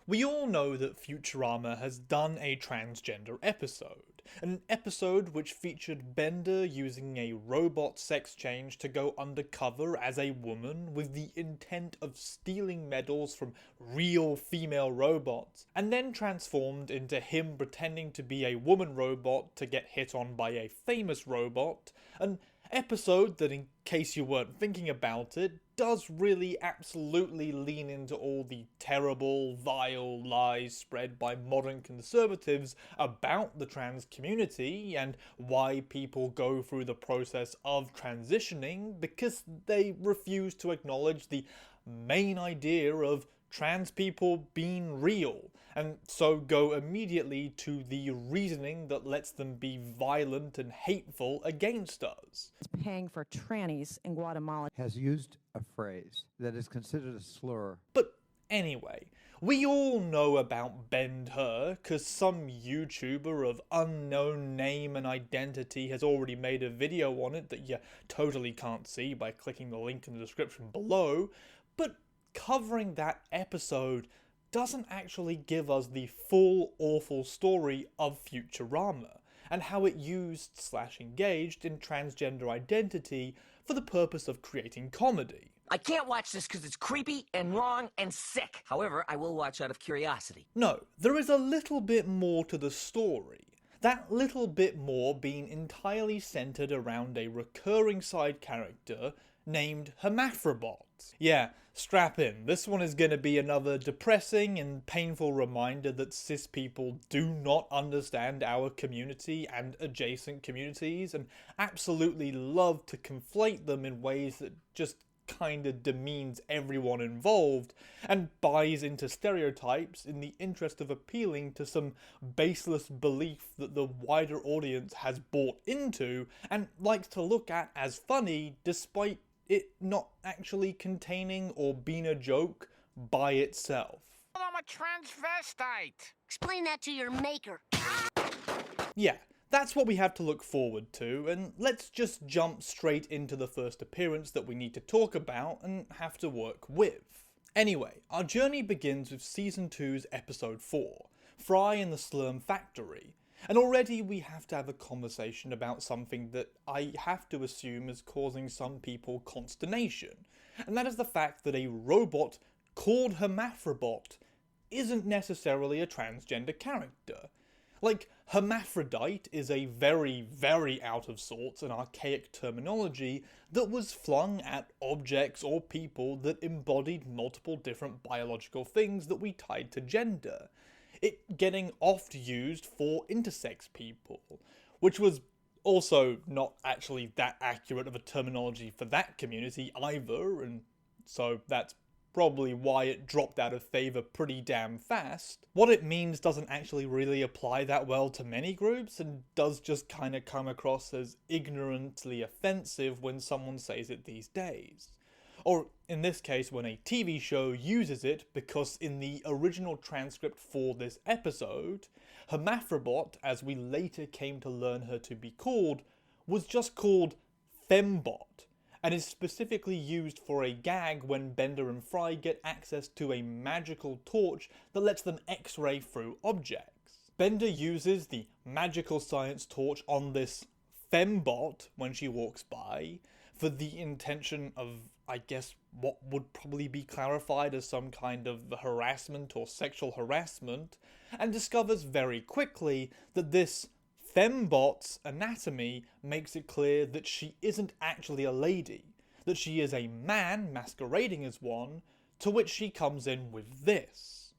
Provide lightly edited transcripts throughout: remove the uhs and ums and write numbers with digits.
We all know that Futurama has done a transgender episode. An episode which featured Bender using a robot sex change to go undercover as a woman with the intent of stealing medals from real female robots, and then transformed into him pretending to be a woman robot to get hit on by a famous robot. An episode that, in case you weren't thinking about it, does really absolutely lean into all the terrible, vile lies spread by modern conservatives about the trans community and why people go through the process of transitioning because they refuse to acknowledge the main idea of trans people being real, and so go immediately to the reasoning that lets them be violent and hateful against us. Paying for trannies in Guatemala has used a phrase that is considered a slur. But anyway, we all know about Bend Her, cause some YouTuber of unknown name and identity has already made a video on it that you totally can't see by clicking the link in the description below, but covering that episode doesn't actually give us the full awful story of Futurama, and how it used/engaged in transgender identity for the purpose of creating comedy. I can't watch this because it's creepy and wrong and sick. However, I will watch out of curiosity. No, there is a little bit more to the story. That little bit more being entirely centered around a recurring side character named Hermaphrodite. Yeah, strap in. This one is going to be another depressing and painful reminder that cis people do not understand our community and adjacent communities and absolutely love to conflate them in ways that just kinda demeans everyone involved and buys into stereotypes in the interest of appealing to some baseless belief that the wider audience has bought into and likes to look at as funny despite it not actually containing or being a joke by itself. I'm a transvestite. Explain that to your maker. Yeah, that's what we have to look forward to, and let's just jump straight into the first appearance that we need to talk about and have to work with. Anyway, our journey begins with Season 2's Episode 4, Fry in the Slurm Factory, and already we have to have a conversation about something that I have to assume is causing some people consternation, and that is the fact that a robot called Hermaphrodite isn't necessarily a transgender character. Like, hermaphrodite is a very, very out of sorts and archaic terminology that was flung at objects or people that embodied multiple different biological things that we tied to gender. It getting oft used for intersex people, which was also not actually that accurate of a terminology for that community either, and so that's probably why it dropped out of favour pretty damn fast. What it means doesn't actually really apply that well to many groups, and does just kinda come across as ignorantly offensive when someone says it these days. Or, in this case, when a TV show uses it, because in the original transcript for this episode, Hermaphrodite, as we later came to learn her to be called, was just called Fembot, and is specifically used for a gag when Bender and Fry get access to a magical torch that lets them X-ray through objects. Bender uses the magical science torch on this Fembot when she walks by, for the intention of, I guess, what would probably be clarified as some kind of harassment or sexual harassment, and discovers very quickly that this Fembot's anatomy makes it clear that she isn't actually a lady, that she is a man masquerading as one, to which she comes in with this.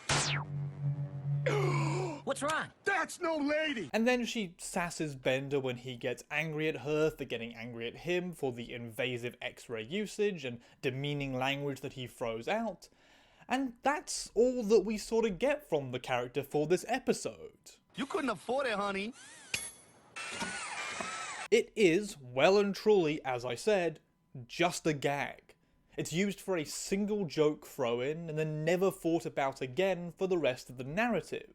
What's wrong? That's no lady! And then she sasses Bender when he gets angry at her for getting angry at him for the invasive X-ray usage and demeaning language that he throws out. And that's all that we sort of get from the character for this episode. You couldn't afford it, honey. It is, well and truly, as I said, just a gag. It's used for a single joke throw-in and then never thought about again for the rest of the narrative.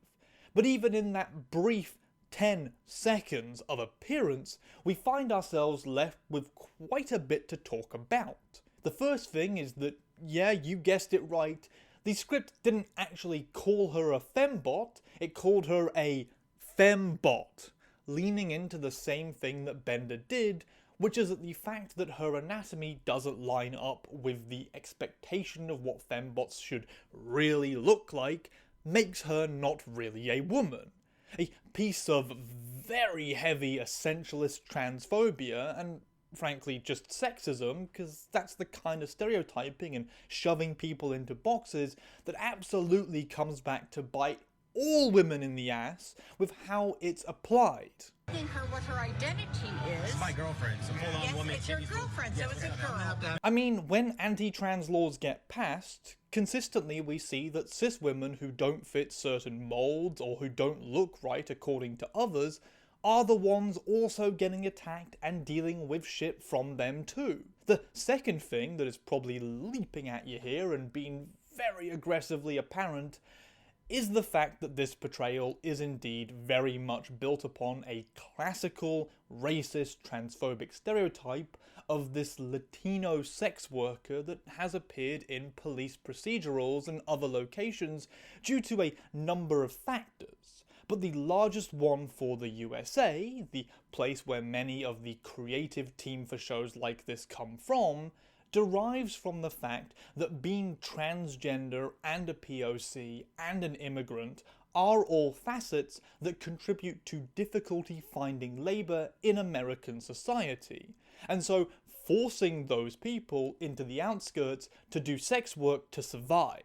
But even in that brief 10 seconds of appearance, we find ourselves left with quite a bit to talk about. The first thing is that, yeah, you guessed it right, The script didn't actually call her a fembot, it called her a fembot, leaning into the same thing that Bender did, which is that the fact that her anatomy doesn't line up with the expectation of what fembots should really look like makes her not really a woman. A piece of very heavy essentialist transphobia, and frankly just sexism, because that's the kind of stereotyping and shoving people into boxes that absolutely comes back to bite all women in the ass with how it's applied. Her what her identity is. It's my girlfriend. It's a full-on woman. It's your girlfriend, so it's a girl. I mean, when anti-trans laws get passed, consistently we see that cis women who don't fit certain molds or who don't look right according to others are the ones also getting attacked and dealing with shit from them too. The second thing that is probably leaping at you here and being very aggressively apparent is the fact that this portrayal is indeed very much built upon a classical, racist, transphobic stereotype of this Latino sex worker that has appeared in police procedurals and other locations due to a number of factors. But the largest one for the USA, the place where many of the creative team for shows like this come from, derives from the fact that being transgender and a POC and an immigrant are all facets that contribute to difficulty finding labour in American society, and so forcing those people into the outskirts to do sex work to survive.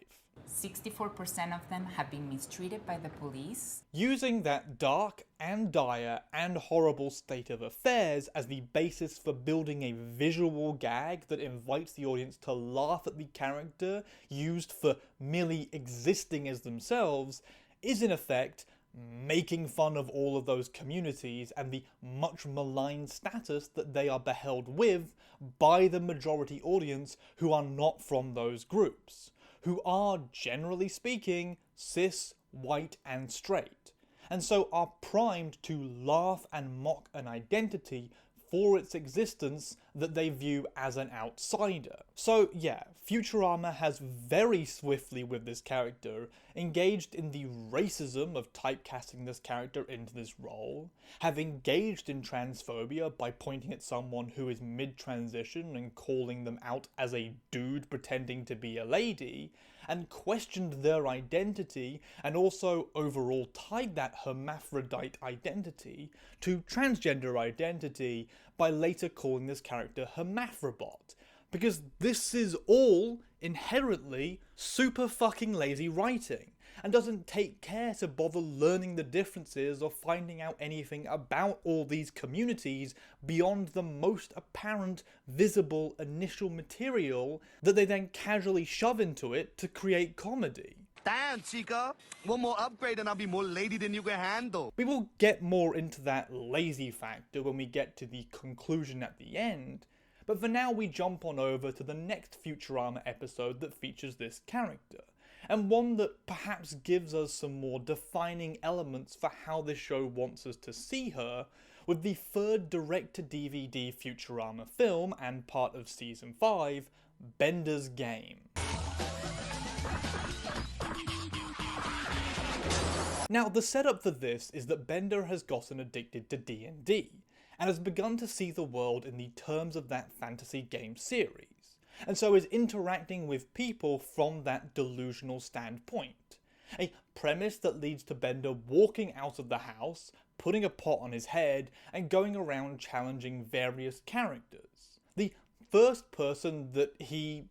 64% of them have been mistreated by the police. Using that dark and dire and horrible state of affairs as the basis for building a visual gag that invites the audience to laugh at the character used for merely existing as themselves is in effect making fun of all of those communities and the much maligned status that they are beheld with by the majority audience who are not from those groups, who are, generally speaking, cis, white and straight, and so are primed to laugh and mock an identity for its existence that they view as an outsider. So yeah, Futurama has very swiftly with this character engaged in the racism of typecasting this character into this role, have engaged in transphobia by pointing at someone who is mid-transition and calling them out as a dude pretending to be a lady, and questioned their identity and also overall tied that hermaphrodite identity to transgender identity by later calling this character Hermaphrobot, because this is all inherently super fucking lazy writing and doesn't take care to bother learning the differences or finding out anything about all these communities beyond the most apparent, visible initial material that they then casually shove into it to create comedy. Damn, Chica. One more upgrade and I'll be more lady than you can handle. We will get more into that lazy factor when we get to the conclusion at the end, but for now we jump on over to the next Futurama episode that features this character, and one that perhaps gives us some more defining elements for how this show wants us to see her, with the third direct-to-DVD Futurama film and part of Season 5, Bender's Game. Now, the setup for this is that Bender has gotten addicted to D&D, and has begun to see the world in the terms of that fantasy game series, and so is interacting with people from that delusional standpoint. A premise that leads to Bender walking out of the house, putting a pot on his head, and going around challenging various characters. The first person that he,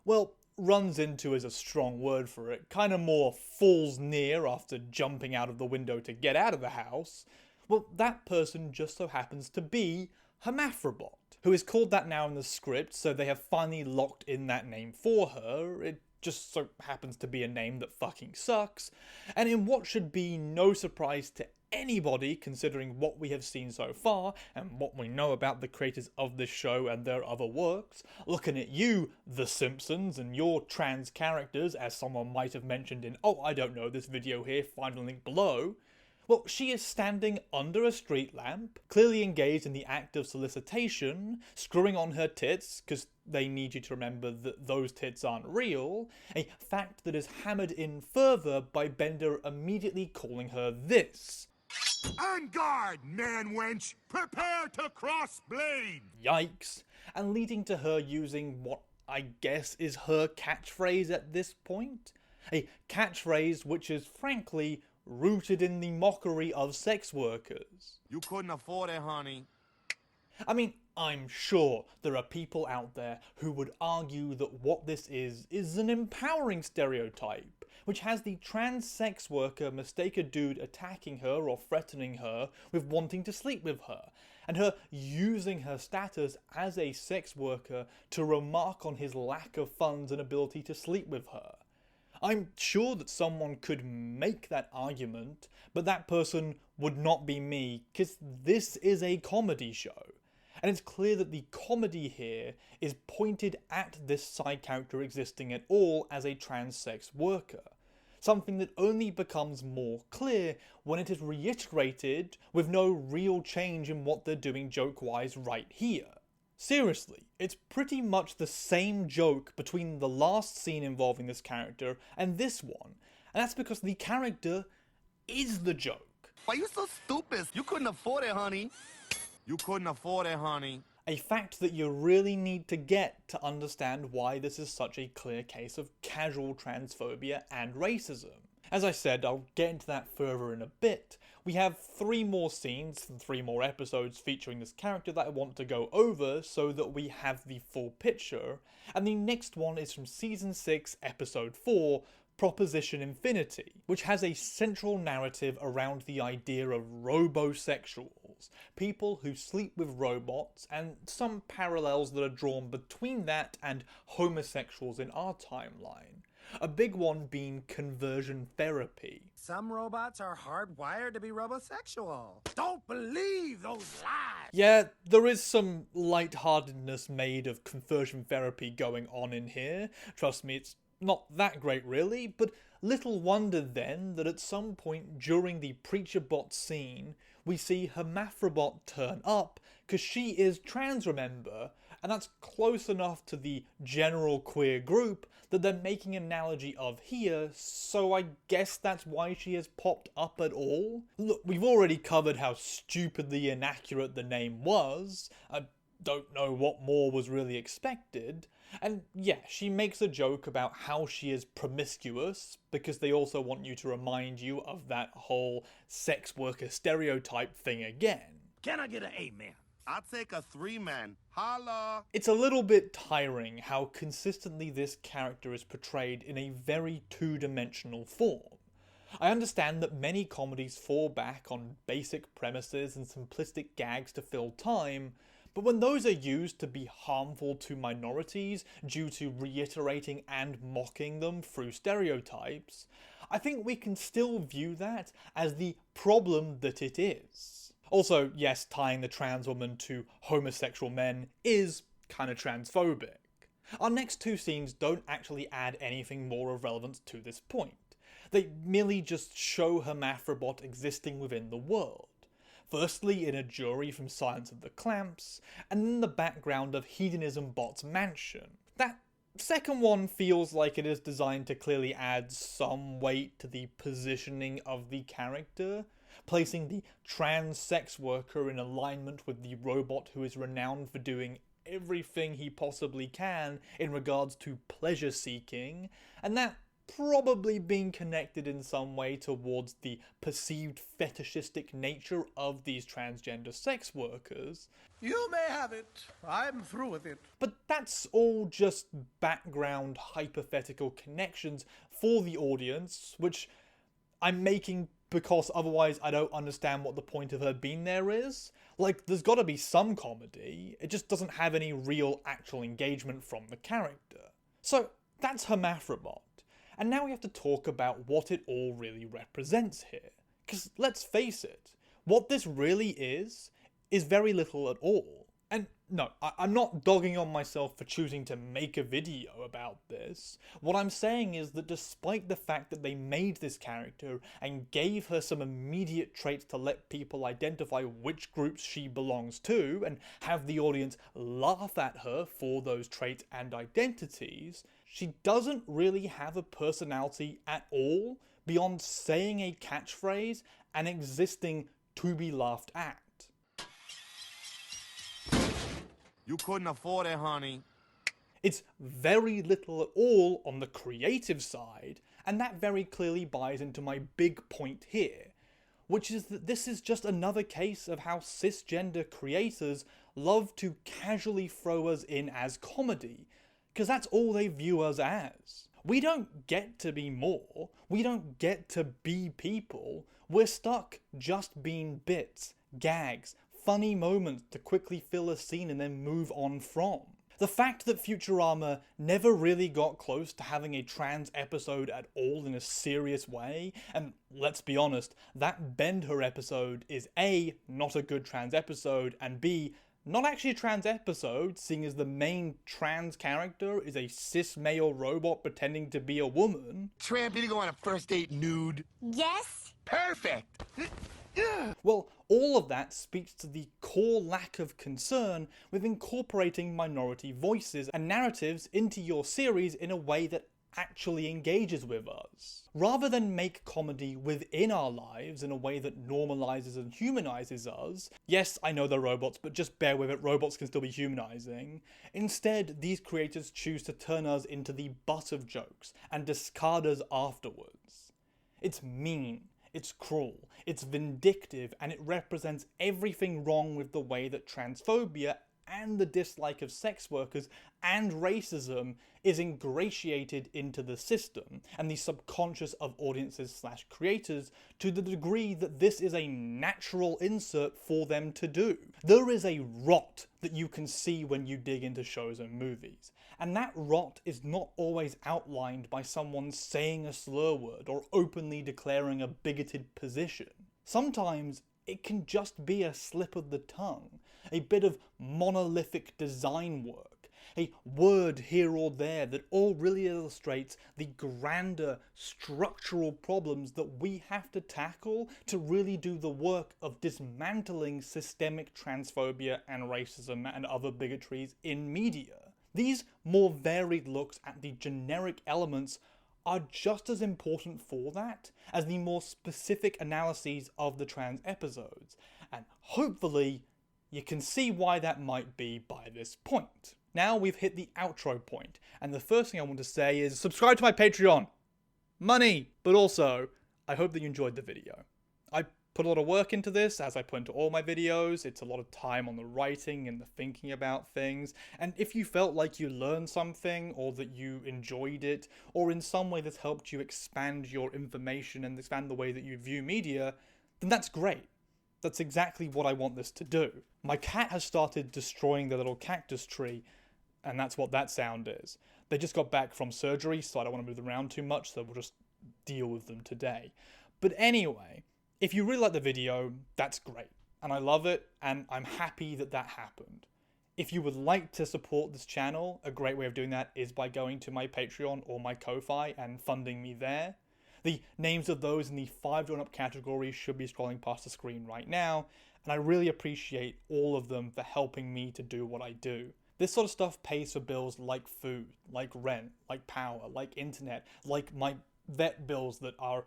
well, runs into is a strong word for it, kinda more falls near after jumping out of the window to get out of the house, well, that person just so happens to be Hermaphrobot, who is called that now in the script, so they have finally locked in that name for her. It just so happens to be a name that fucking sucks, and in what should be no surprise to anybody considering what we have seen so far and what we know about the creators of this show and their other works, looking at you, The Simpsons, and your trans characters, as someone might have mentioned in, oh, I don't know, this video here, find a link below, Well, she is standing under a street lamp, clearly engaged in the act of solicitation, screwing on her tits, because they need you to remember that those tits aren't real, a fact that is hammered in further by Bender immediately calling her this. On guard, man wench! Prepare to cross blade! Yikes. And leading to her using what I guess is her catchphrase at this point. A catchphrase which is frankly rooted in the mockery of sex workers. You couldn't afford it, honey. I mean, I'm sure there are people out there who would argue that what this is an empowering stereotype, which has the trans sex worker mistake a dude attacking her or threatening her with wanting to sleep with her, and her using her status as a sex worker to remark on his lack of funds and ability to sleep with her. I'm sure that someone could make that argument, but that person would not be me, because this is a comedy show. And it's clear that the comedy here is pointed at this side character existing at all as a trans sex worker. Something that only becomes more clear when it is reiterated with no real change in what they're doing joke-wise right here. Seriously, it's pretty much the same joke between the last scene involving this character and this one, and that's because the character is the joke. Why you so stupid? You couldn't afford it, honey. You couldn't afford it, honey. A fact that you really need to get to understand why this is such a clear case of casual transphobia and racism. As I said, I'll get into that further in a bit. We have 3 more scenes and 3 more episodes featuring this character that I want to go over so that we have the full picture, and the next one is from Season 6, Episode 4, Proposition Infinity, which has a central narrative around the idea of robosexuals, people who sleep with robots, and some parallels that are drawn between that and homosexuals in our timeline. A big one being conversion therapy. Some robots are hardwired to be robosexual. Don't believe those lies! Yeah, there is some lightheartedness made of conversion therapy going on in here. Trust me, it's not that great really, but little wonder then that at some point during the Preacher Bot scene, we see Hermaphrobot turn up, because she is trans, remember, and that's close enough to the general queer group that they're making an analogy of here, so I guess that's why she has popped up at all. Look, we've already covered how stupidly inaccurate the name was. I don't know what more was really expected. And yeah, she makes a joke about how she is promiscuous, because they also want you to remind you of that whole sex worker stereotype thing again. Can I get an amen? I'll take a 3-man. Holla! It's a little bit tiring how consistently this character is portrayed in a very two-dimensional form. I understand that many comedies fall back on basic premises and simplistic gags to fill time, but when those are used to be harmful to minorities due to reiterating and mocking them through stereotypes, I think we can still view that as the problem that it is. Also, yes, tying the trans woman to homosexual men is kind of transphobic. Our next 2 scenes don't actually add anything more of relevance to this point. They merely just show Hermaphrobot existing within the world. Firstly in a jury from Silence of the Clamps, and then the background of Hedonism Bot's mansion. That second one feels like it is designed to clearly add some weight to the positioning of the character, placing the trans sex worker in alignment with the robot who is renowned for doing everything he possibly can in regards to pleasure seeking, and that probably being connected in some way towards the perceived fetishistic nature of these transgender sex workers. You may have it. I'm through with it. But that's all just background hypothetical connections for the audience, which I'm making because otherwise I don't understand what the point of her being there is. Like, there's gotta be some comedy, it just doesn't have any real actual engagement from the character. So, that's Hermaphrobot. And now we have to talk about what it all really represents here. Because let's face it, what this really is very little at all. And no, I'm not dogging on myself for choosing to make a video about this. What I'm saying is that despite the fact that they made this character and gave her some immediate traits to let people identify which groups she belongs to and have the audience laugh at her for those traits and identities, she doesn't really have a personality at all beyond saying a catchphrase and existing to be laughed at. You couldn't afford it, honey. It's very little at all on the creative side, and that very clearly buys into my big point here, which is that this is just another case of how cisgender creators love to casually throw us in as comedy, because that's all they view us as. We don't get to be more, we don't get to be people, we're stuck just being bits, gags, funny moments to quickly fill a scene and then move on from. The fact that Futurama never really got close to having a trans episode at all in a serious way, and let's be honest, that Bend-Her episode is A, not a good trans episode, and B, not actually a trans episode, seeing as the main trans character is a cis male robot pretending to be a woman. Tramp, you go on a first date nude? Yes? Perfect! Well, all of that speaks to the core lack of concern with incorporating minority voices and narratives into your series in a way that actually engages with us. Rather than make comedy within our lives in a way that normalizes and humanizes us, yes, I know they're robots, but just bear with it, robots can still be humanizing. Instead, these creators choose to turn us into the butt of jokes and discard us afterwards. It's mean. It's cruel, it's vindictive, and it represents everything wrong with the way that transphobia and the dislike of sex workers and racism is ingratiated into the system and the subconscious of audiences / creators to the degree that this is a natural insert for them to do. There is a rot that you can see when you dig into shows and movies, and that rot is not always outlined by someone saying a slur word or openly declaring a bigoted position. Sometimes it can just be a slip of the tongue, a bit of monolithic design work, a word here or there that all really illustrates the grander structural problems that we have to tackle to really do the work of dismantling systemic transphobia and racism and other bigotries in media. These more varied looks at the generic elements are just as important for that as the more specific analyses of the trans episodes, and hopefully you can see why that might be by this point. Now we've hit the outro point, and the first thing I want to say is subscribe to my Patreon. Money! But also, I hope that you enjoyed the video. I put a lot of work into this, as I put into all my videos. It's a lot of time on the writing and the thinking about things, and if you felt like you learned something, or that you enjoyed it, or in some way that's helped you expand your information and expand the way that you view media, then that's great. That's exactly what I want this to do. My cat has started destroying the little cactus tree, and that's what that sound is. They just got back from surgery, so I don't want to move them around too much, so we'll just deal with them today. But anyway, if you really like the video, that's great. And I love it, and I'm happy that that happened. If you would like to support this channel, a great way of doing that is by going to my Patreon or my Ko-Fi and funding me there. The names of those in the $5 and up category should be scrolling past the screen right now, and I really appreciate all of them for helping me to do what I do. This sort of stuff pays for bills like food, like rent, like power, like internet, like my vet bills that are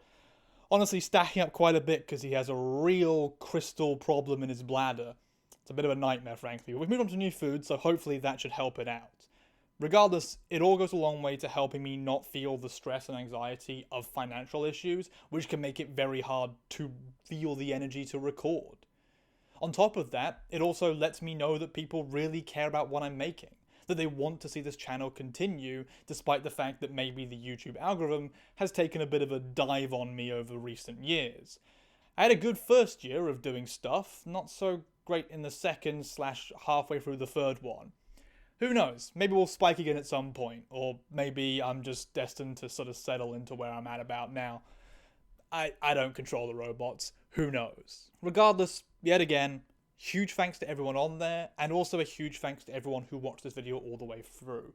honestly stacking up quite a bit because he has a real crystal problem in his bladder. It's a bit of a nightmare, frankly. We've moved on to new food, so hopefully that should help it out. Regardless, it all goes a long way to helping me not feel the stress and anxiety of financial issues, which can make it very hard to feel the energy to record. On top of that, it also lets me know that people really care about what I'm making, that they want to see this channel continue, despite the fact that maybe the YouTube algorithm has taken a bit of a dive on me over recent years. I had a good first year of doing stuff, not so great in the second / halfway through the third one. Who knows, maybe we'll spike again at some point, or maybe I'm just destined to sort of settle into where I'm at about now. I don't control the robots, who knows. Regardless, yet again, Huge thanks to everyone on there, and also a huge thanks to everyone who watched this video all the way through.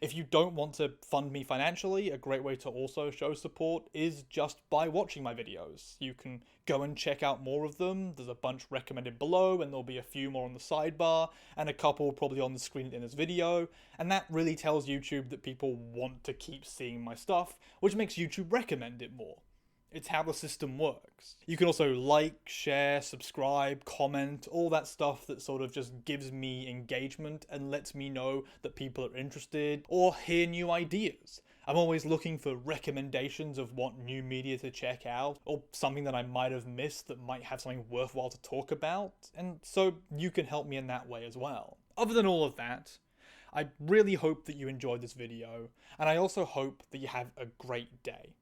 If you don't want to fund me financially, a great way to also show support is just by watching my videos. You can go and check out more of them. There's a bunch recommended below, and there'll be a few more on the sidebar, and a couple probably on the screen in this video, and that really tells YouTube that people want to keep seeing my stuff, which makes YouTube recommend it more. It's how the system works. You can also like, share, subscribe, comment, all that stuff that sort of just gives me engagement and lets me know that people are interested or hear new ideas. I'm always looking for recommendations of what new media to check out or something that I might have missed that might have something worthwhile to talk about, and so you can help me in that way as well. Other than all of that, I really hope that you enjoyed this video, and I also hope that you have a great day.